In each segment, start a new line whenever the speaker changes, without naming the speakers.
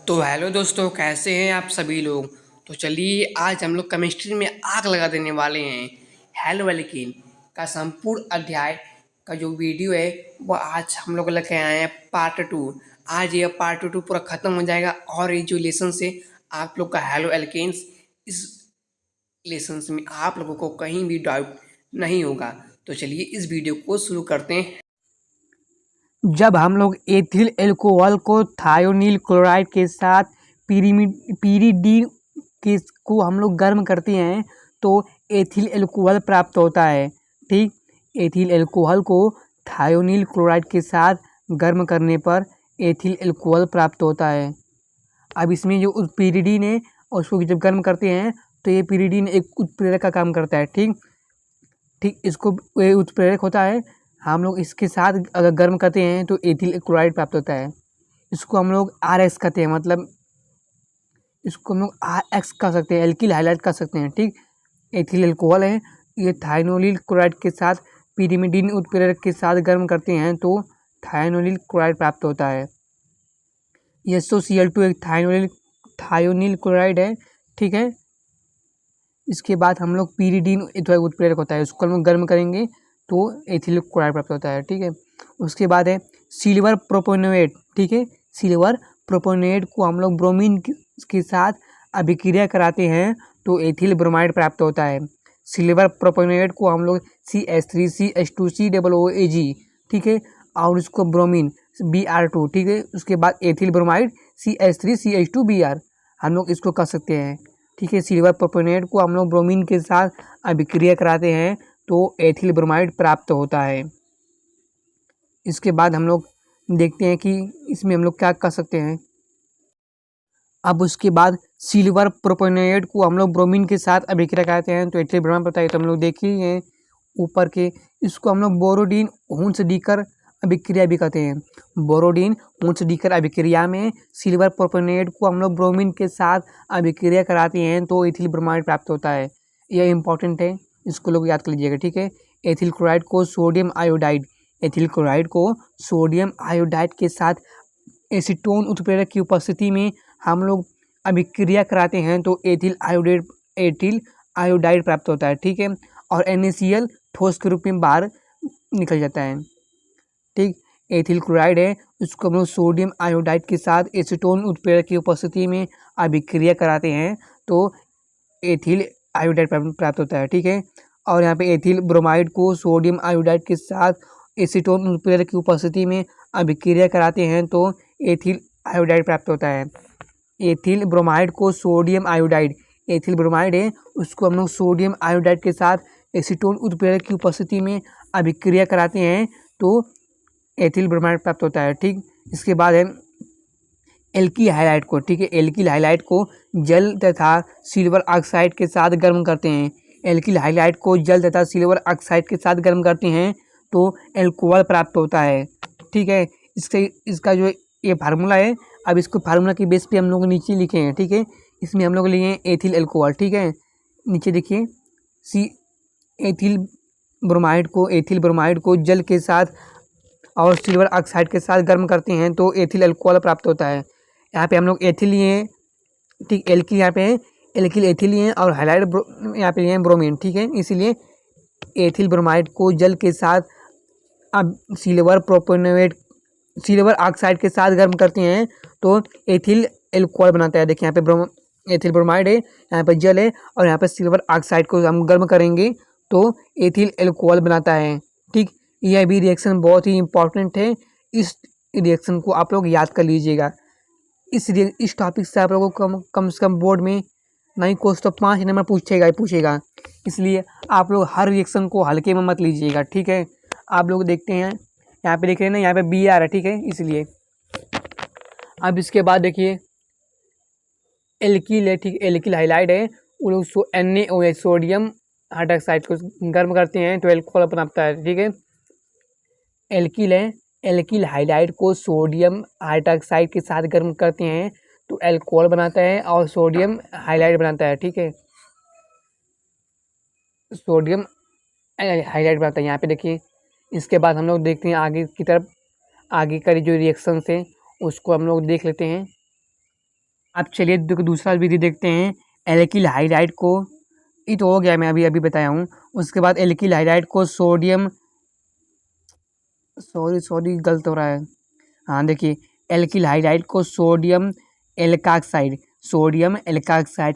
तो हेलो दोस्तों, कैसे हैं आप सभी लोग। तो चलिए आज हम लोग केमिस्ट्री में आग लगा देने वाले हैं। हेलो एल्कीन का संपूर्ण अध्याय का जो वीडियो है वो आज हम लोग लेके आए हैं पार्ट 2। आज ये पार्ट 2 पूरा ख़त्म हो जाएगा और ये जो लेसन से आप लोग का हेलो एल्केन्स, इस लेसन्स में आप लोगों को कहीं भी डाउट नहीं होगा। तो चलिए इस वीडियो को शुरू करते हैं।
जब हम लोग एथिल एल्कोहल को थायोनील क्लोराइड के साथ पीरीडीन के को हम लोग गर्म करते हैं तो एथिल एल्कोहल प्राप्त होता है। ठीक, एथिल एल्कोहल को थायोनील क्लोराइड के साथ गर्म करने पर एथिल एल्कोहल प्राप्त होता है। अब इसमें जो पीरीडीन है उसको जब गर्म करते हैं तो ये पीरीडीन एक उत्प्रेरक का काम करता है। ठीक ठीक इसको ये उत्प्रेरक होता है। हम लोग इसके साथ अगर गर्म करते हैं तो एथिल क्लोराइड प्राप्त होता है। इसको हम लोग RX कहते हैं, मतलब इसको हम लोग RX कह सकते हैं, एल्किल हाइलाइट कर सकते हैं। ठीक, एथिल एल्कोहल है, ये थायोनील क्लोराइड के साथ पिरिमिडीन उत्प्रेरक के साथ गर्म करते हैं तो थायोनील क्लोराइड प्राप्त होता है। SOCl2 एक थायोनील क्लोराइड है। ठीक है, इसके बाद हम लोग पीरीडीन उत्प्रेरक होता है, उसको हम लोग गर्म करेंगे तो एथिल क्लोराइड प्राप्त होता है। ठीक है, उसके बाद है सिल्वर प्रोपोनेट। ठीक है, सिल्वर प्रोपोनेट को हम लोग ब्रोमीन के साथ अभिक्रिया कराते हैं तो एथिल ब्रोमाइड प्राप्त होता है। सिल्वर प्रोपोनेट को हम लोग CH3CH2COOAG, ठीक है, और उसको ब्रोमीन Br2, ठीक है, उसके बाद एथिल ब्रोमाइड CH3CH2Br, हम लोग इसको कर सकते हैं। ठीक है, सिल्वर प्रोपोनेट को हम लोग ब्रोमीन के साथ अभिक्रिया कराते हैं तो एथिल ब्रोमाइड प्राप्त होता है। इसके बाद हम लोग देखते हैं कि इसमें हम लोग क्या कर सकते हैं। अब उसके बाद सिल्वर प्रोपोनेट को हम लोग ब्रोमीन के साथ अभिक्रिया कराते हैं तो एथिल ब्रोमाइड प्राप्त होता है। तो हम लोग देखिए ऊपर के, इसको हम लोग बोरोडीन हुंस-डीकर अभिक्रिया भी कहते हैं। बोरोडीन हुंस-डीकर अभिक्रिया में सिल्वर प्रोपोनेट को हम लोग ब्रोमीन के साथ अभिक्रिया कराते हैं तो एथिल ब्रोमाइड प्राप्त होता है। यह इंपॉर्टेंट है, इसको लोग याद कर लीजिएगा। ठीक है, एथिल क्लोराइड को सोडियम आयोडाइड, एथिल क्लोराइड को सोडियम आयोडाइड के साथ एसीटोन उत्प्रेरक की उपस्थिति में हम लोग अभिक्रिया कराते हैं तो एथिल आयोडाइड प्राप्त होता है। ठीक है, और NaCl ठोस के रूप में बाहर निकल जाता है। ठीक, एथिल क्लोराइड है, उसको हम लोग सोडियम आयोडाइड के साथ एसीटोन उत्प्रेरक की उपस्थिति में अभिक्रिया कराते हैं तो एथिल आयोडाइड प्राप्त होता है। ठीक है, और यहाँ पे एथिल ब्रोमाइड को सोडियम आयोडाइड के साथ एसीटोन उत्प्रेरक की उपस्थिति में अभिक्रिया कराते हैं तो एथिल आयोडाइड प्राप्त होता है। एथिल ब्रोमाइड को सोडियम आयोडाइड, एथिल ब्रोमाइड है, उसको हम लोग सोडियम आयोडाइड के साथ एसीटोन उत्प्रेरक की उपस्थिति में अभिक्रिया कराते हैं तो एथिल ब्रोमाइड प्राप्त होता है। ठीक, इसके बाद है एल्किल हाइलाइट को। ठीक है, एल्किल हाइलाइट को जल तथा सिल्वर ऑक्साइड के साथ गर्म करते हैं। एल्किल हाइलाइट को जल तथा सिल्वर ऑक्साइड के साथ गर्म करते हैं तो एल्कोहल प्राप्त होता है। ठीक है, इसका जो ये फार्मूला है, अब इसको फार्मूला की बेस पे हम लोग नीचे लिखे हैं। ठीक है, इसमें हम लोग लिए हैं एथिल एल्कोहल। ठीक है, नीचे देखिए एथिल ब्रोमाइड को जल के साथ और सिल्वर ऑक्साइड के साथ गर्म करते हैं तो एथिल एल्कोहल प्राप्त होता है। यहाँ पे हम लोग एथिल लिए हैं। ठीक, एल्किल यहाँ पे है, एल्किल एथिल लिए हैं और हाइलाइड यहाँ पे लिए हैं ब्रोमीन। ठीक है, इसीलिए एथिल ब्रोमाइड को जल के साथ अब सिल्वर ऑक्साइड के साथ गर्म करते हैं तो एथिल एल्कोहल बनाता है। देखिए यहाँ पे एथिल ब्रोमाइड है, यहाँ पे जल है और यहाँ पे सिल्वर ऑक्साइड को हम गर्म करेंगे तो एथिल एल्कोहल बनाता है। ठीक, यह भी रिएक्शन बहुत ही इंपॉर्टेंट है, इस रिएक्शन को आप लोग याद कर लीजिएगा। इस टॉपिक से आप लोगों को कम से कम बोर्ड में नहीं कोर्स तो 5 नंबर पूछेगा, इसलिए आप लोग हर रिएक्शन को हल्के में मत लीजिएगा। ठीक है, आप लोग देखते हैं यहाँ पे देख रहे हैं ना, यहाँ पे Br है। ठीक है, इसलिए अब इसके बाद देखिए एल्किल है। ठीक, एल्किल हाइलाइड है, वो लोग NaOH सोडियम हाइड्रोक्साइड को गर्म करते हैं तो एल्कोहल बनाता है। ठीक है, एल्किल है, एल्किल हाइलाइड को सोडियम हाइड्रोक्साइड के साथ गर्म करते हैं तो एल्कोहल बनाता है और सोडियम हाइलाइड बनाता है। ठीक है, सोडियम हाइलाइड बनाता है, यहाँ पे देखिए। इसके बाद हम लोग देखते हैं आगे की तरफ, आगे का जो रिएक्शन है उसको हम लोग देख लेते हैं। अब चलिए दूसरा विधि देखते हैं। एल्किल हाइड्राइड को, ये तो हो गया, मैं अभी अभी बताया हूँ। उसके बाद एल्किल हाइड्राइड को सोडियम, सॉरी गलत हो रहा है। हाँ देखिए, एल्किल हाइड्राइड को सोडियम एल्काक्साइड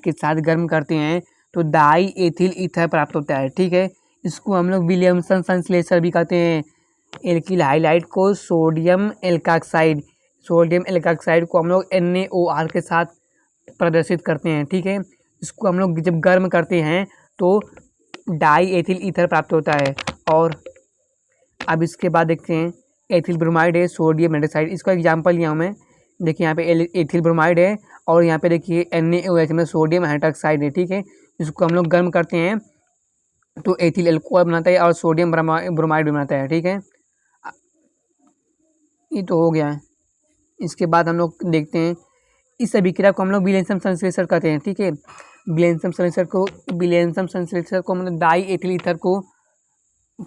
के साथ गर्म करते हैं तो डाई एथिल ईथर प्राप्त होता है। ठीक है, इसको हम लोग विलियमसन संश्लेषण भी कहते हैं। एल्किल हाइड्राइड को सोडियम एल्काक्साइड को हम लोग NaOR के साथ प्रदर्शित करते हैं। ठीक है, इसको हम लोग जब गर्म करते हैं तो डाई एथिल ईथर प्राप्त होता है। और अब इसके बाद देखते हैं एथिल ब्रोमाइड है, सोडियम हाइड्रोक्साइड, इसका एग्जांपल लिया हूँ मैं। देखिए यहाँ पे एथिल ब्रोमाइड है और यहाँ पे देखिए NaOH में सोडियम हाइड्रोक्साइड है। ठीक है, इसको हम लोग गर्म करते हैं तो एथिल एल्कोहल बनाता है और सोडियम ब्रोमाइड भी बनाता है। ठीक है, ये तो हो गया है। इसके बाद हम लोग देखते हैं इस अभिक्रिया को हम लोग विलेंसम संश्लेषण कहते हैं। ठीक है, विलेंसम संश्लेषण को मतलब डाई एथिल ईथर को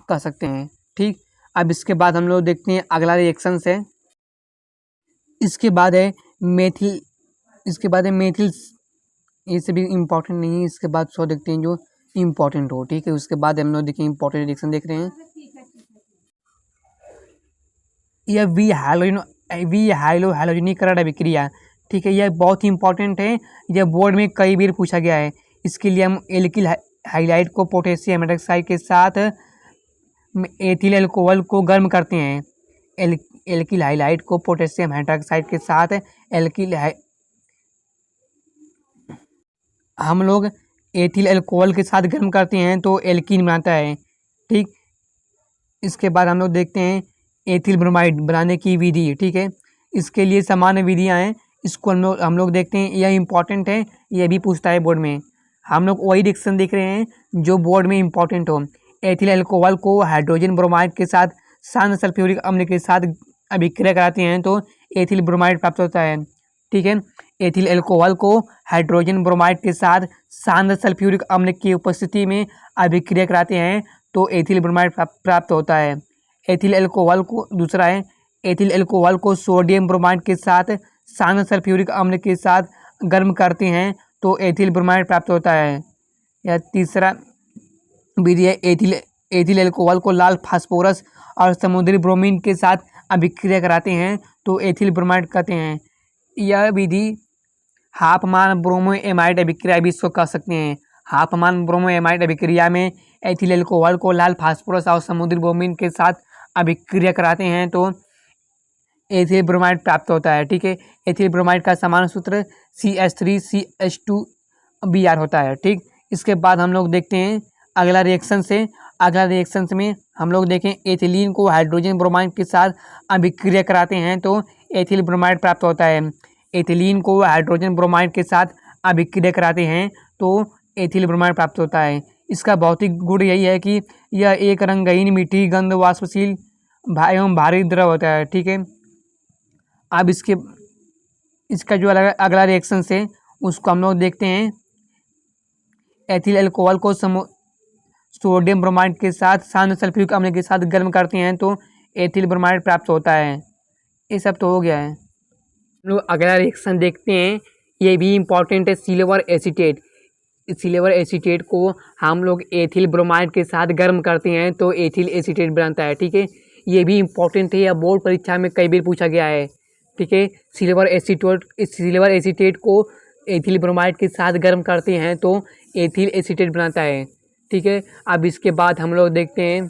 कह सकते हैं। ठीक, अब इसके बाद हम लोग देखते हैं अगला रिएक्शन है। इसके बाद है मेथिल, ये सभी इम्पोर्टेंट नहीं है। इसके बाद सो देखते हैं जो इम्पोर्टेंट हो। ठीक है, उसके बाद हम लोग देखिए इम्पोर्टेंट रिएक्शन देख रहे हैं। यह हैलोजनीकरण अभिक्रिया, ठीक है, यह बहुत ही इंपॉर्टेंट है। यह बोर्ड में कई बार पूछा गया है। इसके लिए हम एल्किल हाइड्राइड को पोटेशियम हाइड्रोक्साइड के साथ एथिल अल्कोहल को गर्म करते हैं। एल्किल हाइड्राइड को पोटेशियम हाइड्रोक्साइड के साथ हम लोग एथिल अल्कोहल के साथ गर्म करते हैं तो एल्कीन बनता है। ठीक, इसके बाद हम लोग देखते हैं एथिल ब्रोमाइड बनाने की विधि। ठीक है, इसके लिए सामान्य विधियां हैं, इसको हम लोग देखते हैं। यह इंपॉर्टेंट है, यह भी पूछता है बोर्ड में। हम लोग वही रिएक्शन देख रहे हैं जो बोर्ड में इंपॉर्टेंट हो। एथिल अल्कोहल को हाइड्रोजन ब्रोमाइड के साथ शांत सल्फ्यूरिक अम्ल के साथ अभिक्रिया कराते हैं तो एथिल ब्रोमाइड प्राप्त होता है। ठीक है, एथिल अल्कोहल को हाइड्रोजन ब्रोमाइड के साथ शांत सल्फ्यूरिक अम्ल की उपस्थिति में अभिक्रिया कराते हैं तो एथिल ब्रोमाइड प्राप्त होता है। एथिल अल्कोहल को दूसरा है, एथिल अल्कोहल को सोडियम ब्रोमाइड के साथ शांत सल्फ्यूरिक अम्ल के साथ गर्म करते हैं तो एथिल ब्रोमाइड प्राप्त होता है। या तीसरा विधि है एथिल अल्कोहल को लाल फास्फोरस और समुद्री ब्रोमीन के साथ अभिक्रिया कराते हैं तो एथिल ब्रोमाइड कहते हैं। यह विधि हाफमान ब्रोमोएमाइड अभिक्रिया भी इसको कह सकते हैं। हाफमान ब्रोमोएमाइड अभिक्रिया में एथिल अल्कोहल को लाल फास्फोरस और समुद्री ब्रोमीन के साथ अभिक्रिया कराते हैं तो एथिल ब्रोमाइड प्राप्त होता है। ठीक है, एथिल ब्रोमाइड का समान सूत्र CH3CH2Br होता है। ठीक, इसके बाद हम लोग देखते हैं अगला रिएक्शन में हम लोग देखें एथिलीन को हाइड्रोजन ब्रोमाइड के साथ अभिक्रिया कराते हैं तो एथिल ब्रोमाइड प्राप्त होता है। एथिलीन को हाइड्रोजन ब्रोमाइड के साथ अभिक्रिया कराते हैं तो एथिल ब्रोमाइड प्राप्त होता है। इसका भौतिक गुण यही है कि यह एक रंगहीन मीठी गंध वाष्पशील एवं भारी द्रव होता है। ठीक है, अब इसका जो अगला रिएक्शन है उसको हम लोग देखते हैं। एथिल अल्कोहल को सोडियम ब्रोमाइड के साथ शांत सल्फ्यूरिक अम्ल के साथ गर्म करते हैं तो एथिल ब्रोमाइड प्राप्त होता है। ये सब तो हो गया है। हम लोग अगला रिएक्शन देखते हैं, ये भी इम्पॉर्टेंट है, सिल्वर एसीटेट। सिल्वर एसीटेट को हम लोग एथिल ब्रोमाइड के साथ गर्म करते हैं तो एथिल एसीटेट बनता है। ठीक है, ये भी इम्पॉर्टेंट है, या बोर्ड परीक्षा में कई बार पूछा गया है। ठीक है, सिल्वर एसीटेट को एथिल ब्रोमाइड के साथ गर्म करते हैं तो एथिल एसीटेट बनाता है। ठीक है, अब इसके बाद हम लोग देखते हैं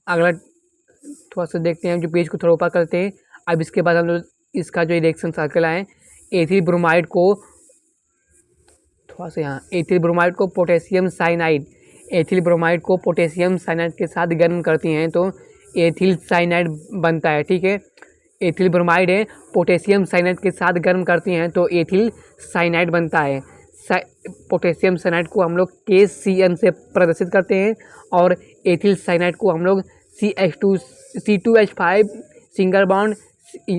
अगला, थोड़ा सा देखते हैं, जो पेज को थोड़ा ऊपर करते हैं। अब इसके बाद हम लोग इसका जो रिएक्शन सर्कल है, एथिल ब्रोमाइड को थोड़ा सा यहाँ, एथिल ब्रोमाइड को पोटेशियम साइनाइड के साथ गर्म करती हैं तो एथिल साइनाइड बनता है। ठीक है, एथिल ब्रोमाइड है, पोटेशियम साइनाइड के साथ गर्म करती हैं तो एथिल साइनाइड बनता है। पोटेशियम साइनाइड को हम लोग KCN से प्रदर्शित करते हैं और एथिल साइनाइड को हम लोग C2H5 single bond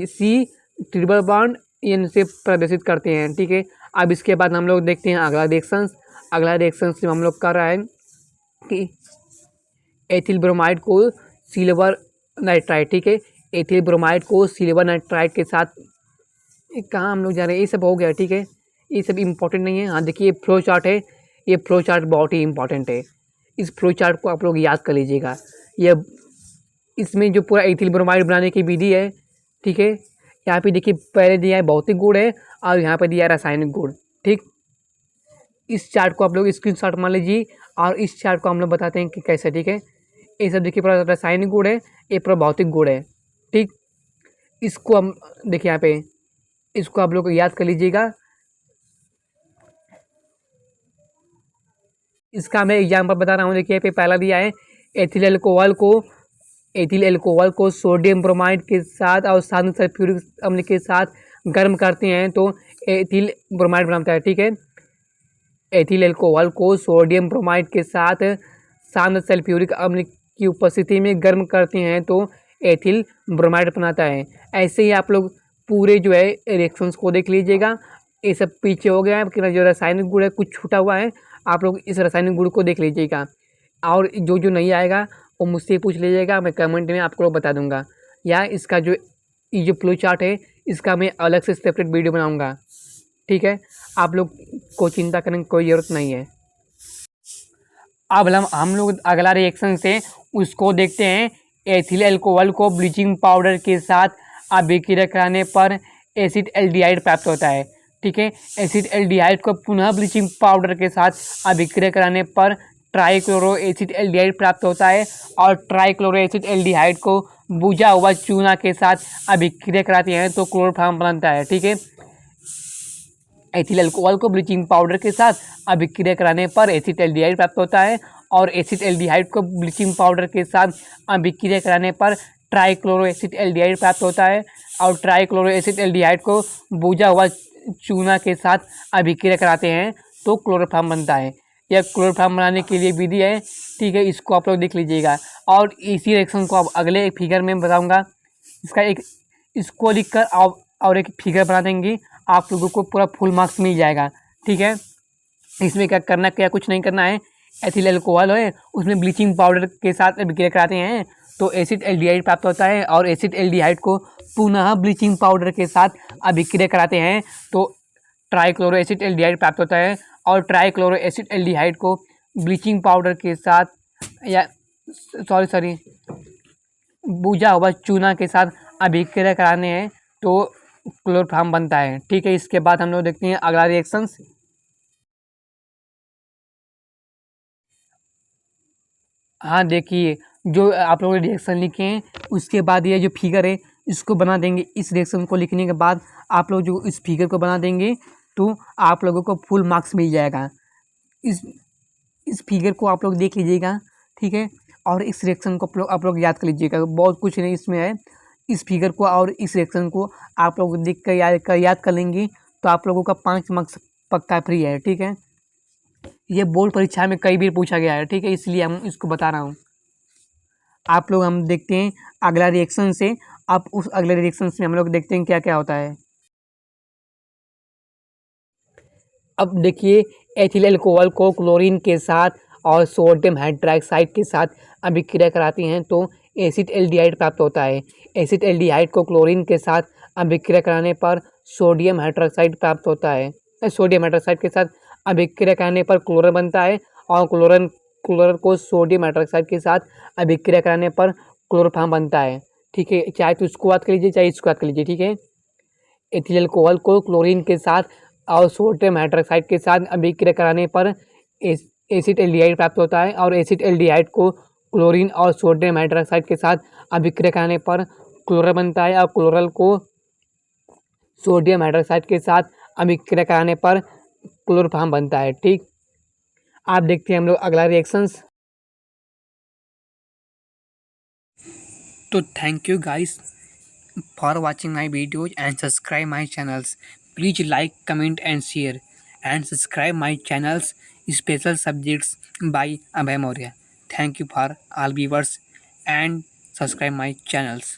C triple bond N से प्रदर्शित करते हैं। ठीक है, अब इसके बाद हम लोग देखते हैं अगला रिएक्शन से हम लोग कर रहा है कि एथिल ब्रोमाइड को सिल्वर नाइट्राइड, ठीक है, एथिल ब्रोमाइड को सिल्वर नाइट्राइड के साथ कहाँ हम लोग जा रहे हैं, ये सब हो गया, ठीक है, ये सब इम्पोर्टेंट नहीं है। हाँ देखिए, ये फ्लो चार्ट है, ये फ्लो चार्ट बहुत ही इम्पोर्टेंट है, इस फ्लो चार्ट को आप लोग याद कर लीजिएगा। ये इसमें जो पूरा एथिल ब्रोमाइड बनाने की विधि है, ठीक है, यहाँ पे देखिए पहले दिया है भौतिक गुण है और यहाँ पे दिया है रासायनिक गुण, ठीक। इस चार्ट को आप लोग स्क्रीनशॉट मान लीजिए और इस चार्ट को हम लोग बताते हैं कि कैसे, ठीक है। ये सब देखिए पूरा रासायनिक गुण है, ये पूरा भौतिक गुण है, ठीक। इसको हम देखिए यहाँ पे, इसको आप लोग याद कर लीजिएगा। इसका मैं एग्जाम्पल बता रहा हूँ, देखिए पे पहला दिया है एथिल एल्कोहल को सोडियम ब्रोमाइड के साथ और साधारण सल्फ्यूरिक अम्ल के साथ गर्म करते हैं तो एथिल ब्रोमाइड बनता है, ठीक है। एथिल एल्कोहल को सोडियम ब्रोमाइड के साथ साधारण सल्फ्यूरिक अम्ल की उपस्थिति में गर्म करते हैं तो एथिल ब्रोमाइड बनाता है। ऐसे ही आप लोग पूरे जो है रिएक्शंस को देख लीजिएगा। ये सब पीछे हो गया है कि जो रासायनिक गुण है कुछ छूटा हुआ है, आप लोग इस रासायनिक गुण को देख लीजिएगा। और जो जो नहीं आएगा वो मुझसे पूछ लीजिएगा, मैं कमेंट में आपको बता दूंगा, या इसका जो ये जो फ्लो चार्ट है इसका मैं अलग से सेपरेट वीडियो बनाऊंगा, ठीक है। आप लोग को चिंता करने की कोई ज़रूरत नहीं है। अब हम लोग अगला रिएक्शन से उसको देखते हैं। एथिल अल्कोहल को ब्लीचिंग पाउडर के साथ अभिक्रिया कराने पर एसिड एल्डिहाइड प्राप्त होता है, ठीक है। एसिड एल्डिहाइड को पुनः ब्लीचिंग पाउडर के साथ अभिक्रिया कराने पर ट्राइक्लोरो एसिड एल्डिहाइड प्राप्त होता है और ट्राइक्लोरो एसिड एल्डिहाइड को बुझा हुआ चूना के साथ अभिक्रिया कराते हैं तो क्लोरोफॉर्म बनता है, ठीक है। एथिल अल्कोहल को ब्लीचिंग पाउडर के साथ अभिक्रिया कराने पर एसिड एल्डिहाइड प्राप्त होता है और एसिड एल्डिहाइड को ब्लीचिंग पाउडर के साथ अभिक्रिया कराने पर ट्राइक्लोरो एसिड एल्डिहाइड प्राप्त होता है और ट्राइक्लोरो एसिड एल्डिहाइड को बुझा हुआ चूना के साथ अभिक्रिया कराते हैं तो क्लोरोफॉर्म बनता है। यह क्लोरोफॉर्म बनाने के लिए विधि है, ठीक है, इसको आप लोग देख लीजिएगा। और इसी रिएक्शन को अब अगले एक फिगर में बताऊंगा, इसका एक इसको लिखकर और एक फिगर बना देंगे, आप लोगों को पूरा फुल मार्क्स मिल जाएगा, ठीक है। इसमें क्या कुछ नहीं करना है। एथिल अल्कोहल है उसमें ब्लीचिंग पाउडर के साथ अभिक्रिया कराते हैं तो एसिड एल्डिहाइड प्राप्त होता है और एसिड एल्डिहाइड को पुनः ब्लीचिंग पाउडर के साथ अभिक्रिया कराते हैं तो ट्राइक्लोरो एसिड एल्डिहाइड प्राप्त होता है और ट्राइक्लोरो एसिड एल्डिहाइड को ब्लीचिंग पाउडर के साथ या सॉरी बुझा हुआ चूना के साथ अभिक्रिया कराने हैं तो क्लोरोफॉर्म बनता है, ठीक है। इसके बाद हम लोग देखते हैं अगला रिएक्शंस। हाँ देखिए, जो आप लोगों ने रिएक्शन लिखे हैं उसके बाद ये जो फिगर है इसको बना देंगे। इस रिएक्शन को लिखने के बाद आप लोग जो इस फिगर को बना देंगे तो आप लोगों को फुल मार्क्स मिल जाएगा। इस फिगर को आप लोग देख लीजिएगा, ठीक है, और इस रिएक्शन को आप लोग याद कर लीजिएगा। बहुत कुछ नहीं इसमें है, इस फिगर को और इस रिएक्शन को आप लोग देख कर याद कर लेंगे तो आप लोगों का 5 मार्क्स पक्का फ्री है, ठीक है। ये बोर्ड परीक्षा में कई बार पूछा गया है, ठीक है, इसलिए हम इसको बता रहा हूँ। आप लोग हम देखते हैं अगला रिएक्शन से। अब उस अगले रिएक्शन में हम लोग देखते हैं क्या क्या होता है। अब देखिए, एथिल अल्कोहल को क्लोरीन के साथ और सोडियम हाइड्रोक्साइड के साथ अभिक्रिया कराते हैं तो एसिड एल्डिहाइड प्राप्त होता है। एसिड एल्डिहाइड को क्लोरीन के साथ अभिक्रिया कराने पर सोडियम हाइड्रोक्साइड प्राप्त होता है। सोडियम हाइड्रोक्साइड के साथ अभिक्रिया कराने पर क्लोरीन बनता है और क्लोरीन को सोडियम हाइड्रोक्साइड के साथ अभिक्रिया कराने पर क्लोरोफॉर्म बनता है, ठीक है। चाहे तो इसको याद कर लीजिए चाहे इसको याद कर लीजिए, ठीक है। एथिल अल्कोहल को क्लोरीन के साथ और सोडियम हाइड्रोक्साइड के साथ अभिक्रिया कराने पर एसिड एल्डिहाइड प्राप्त होता है और एसिड एल्डिहाइड को क्लोरीन और सोडियम हाइड्रोक्साइड के साथ अभिक्रिया कराने पर क्लोरीन बनता है और क्लोरल को सोडियम हाइड्रोक्साइड के साथ अभिक्रिया कराने पर क्लोरोफॉर्म बनता है, ठीक। आप देखते हैं हम लोग अगला रिएक्शंस। तो thank you guys for watching my videos and subscribe my channels. Please like, comment and share and subscribe my channels special subjects by Abhay Maurya. Thank you for all viewers and subscribe my channels.